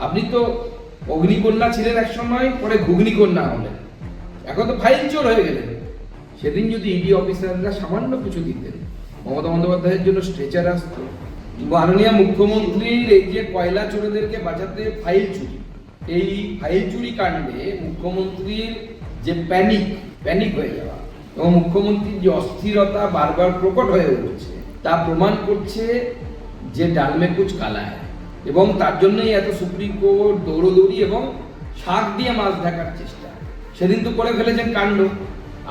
আপনি তো অগ্নিকন্যা ছিলেন এক সময়, পরে ঘুগনিকন্যা হলেন, এখন তো ফাইল চোর হয়ে গেলেন। সেদিন যদি ইডি অফিসাররা সামান্য কিছু দিতেন, মমতা বন্দ্যোপাধ্যায়ের জন্য স্ট্রেচার আসতো। মাননীয় মুখ্যমন্ত্রীর এই যে কয়লা চোরেদেরকে বাঁচাতে ফাইল চুরি, এই ফাইল চুরি কাণ্ডে মুখ্যমন্ত্রীর যে প্যানিক হয়ে যাওয়া এবং মুখ্যমন্ত্রীর যে অস্থিরতা বারবার প্রকট হয়ে উঠছে, তা প্রমাণ করছে যে ডালমে কুচ কালা है। এবং তার জন্যই এত সুপ্রিম কোর্ট দৌড়দৌড়ি এবং শাক দিয়ে মাছ ঢাকার চেষ্টা। সেদিন তো করে ফেলেছেন কাণ্ড।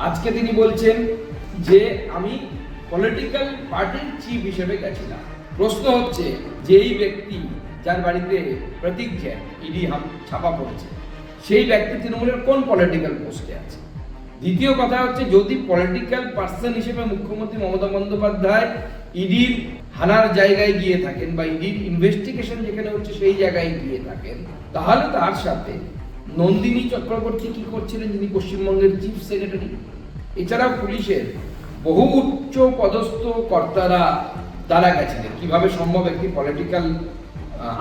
আজকে তিনি বলছেন যে আমি পলিটিক্যাল পার্টির চিফ হিসেবে গেছিলাম। প্রশ্ন হচ্ছে যে এই ব্যক্তি যার বাড়িতে প্রতীক জৈন ইডি ছাপা পড়েছে, সেই ব্যক্তি তৃণমূলের কোন পলিটিক্যাল পোস্টে আছে? দ্বিতীয় কথা হচ্ছে, যদি পলিটিক্যাল পার্সন হিসেবে মুখ্যমন্ত্রী মমতা বন্দ্যোপাধ্যায় ইডির হানার জায়গায় গিয়ে থাকেন বা ইডির ইনভেস্টিগেশন যেখানে হচ্ছে সেই জায়গায় গিয়ে থাকেন, তাহলে তার সাথে নন্দিনী চক্রবর্তী কি করছিলেন, যিনি পশ্চিমবঙ্গের চিফ সেক্রেটারি? এছাড়াও পুলিশের বহু উচ্চ পদস্থ কর্তারা তারা গেছিলেন। কিভাবে সম্ভব একটি পলিটিক্যাল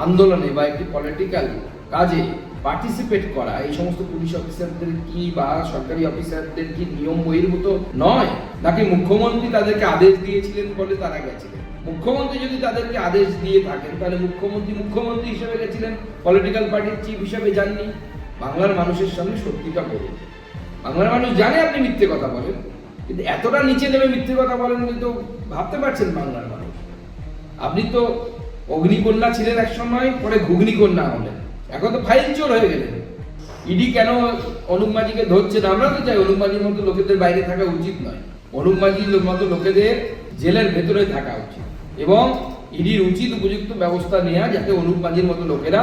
আন্দোলনে বা একটি পলিটিক্যাল কাজে পার্টিসিপেট করা? এই সমস্ত পুলিশ অফিসারদের কি বা সরকারি অফিসারদের কি নিয়ম বহির্ভূত নয়? নাকি মুখ্যমন্ত্রী তাদেরকে আদেশ দিয়েছিলেন বলে তারা গেছিলেন? মুখ্যমন্ত্রী যদি তাদেরকে আদেশ দিয়ে থাকেন, তাহলে মুখ্যমন্ত্রী হিসেবে গেছিলেন, পলিটিক্যাল পার্টির চিফ হিসেবে যাননি। বাংলার মানুষের সামনে সত্যিটা বলুন। বাংলার মানুষ জানে আপনি মিথ্যে কথা বলেন, কিন্তু এতটা নিচে নেমে মিথ্যে কথা বলেন তো ভাবতে পারছেন বাংলার মানুষ? আপনি তো অগ্নিকন্যা ছিলেন এক সময়, পরে ঘুগনিকন্যা হলেন, এখন তো ফাইল চোর হয়ে গেলেন। ইডি কেন অনুপ মাঝিকে ধরছে না? আমরা তো চাই অনুপ মাঝির মতো লোকেদের বাইরে থাকা উচিত নয়, অনুপ মাঝির মতো লোকেদের জেলের ভেতরে থাকা উচিত এবং ইডির উচিত উপযুক্ত ব্যবস্থা নেওয়া, যাতে অনুপ মাঝির মতো লোকেরা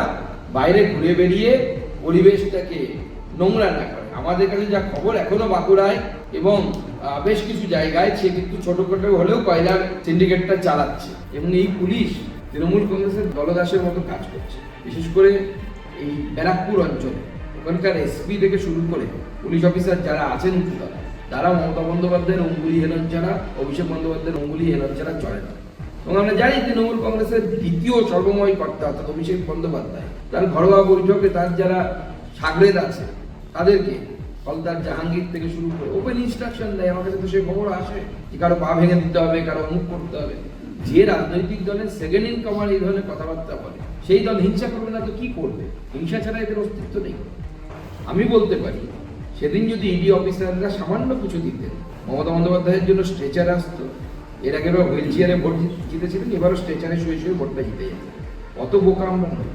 বাইরে ঘুরে বেরিয়ে পরিবেশটাকে নোংরা না করে। আমাদের কাছে যা খবর, এখনো বাঁকুড়ায় এবং বেশ কিছু জায়গায় সে কিন্তু ছোটখাটো হলেও কয়লার সিন্ডিকেটটা চালাচ্ছে এবং এই পুলিশ তৃণমূল কংগ্রেসের দলদাসের মতো কাজ করছে। বিশেষ করে এই ব্যারাকপুর অঞ্চলে ওখানকার এসপি থেকে শুরু করে পুলিশ অফিসার যারা আছেন উচ্চতলা, তারা মমতা বন্দ্যোপাধ্যায়ের অঙ্গুলি হেলন ছাড়া, অভিষেক বন্দ্যোপাধ্যায়ের অঙ্গুলি হেলন ছাড়া চলে না। এবং আমরা জানি তৃণমূল কংগ্রেসের দ্বিতীয় সর্বময় কর্তা অর্থাৎ অভিষেক বন্দ্যোপাধ্যায় তার ঘরোয়া বৈঠকে তার যারা সাগরেদ আছে তাদেরকে ফলদার জাহাঙ্গীর থেকে শুরু করে ওপেন ইনস্ট্রাকশন দেয়। আমার কাছে তো সেই খবর আসে যে কারো পা ভেঙে দিতে হবে, কারো মুখ করতে হবে। যে রাজনৈতিক দলের সেকেন্ড ইন কমান্ড এই ধরনের কথাবার্তা বলে, সেই দল হিংসা করবে না তো কি করবে? হিংসা ছাড়া এদের অস্তিত্ব নেই। আমি বলতে পারি, সেদিন যদি ইডি অফিসাররা সামান্য কিছু দিতেন, মমতা বন্দ্যোপাধ্যায়ের জন্য স্ট্রেচার আসতো। এর আগেরও হুইল চেয়ারে ভোট জিতেছিলেন, এবারও স্ট্রেচারে শুয়ে শুয়ে ভোটটা জিতে যেতেন। অত বোকা আমরা নই।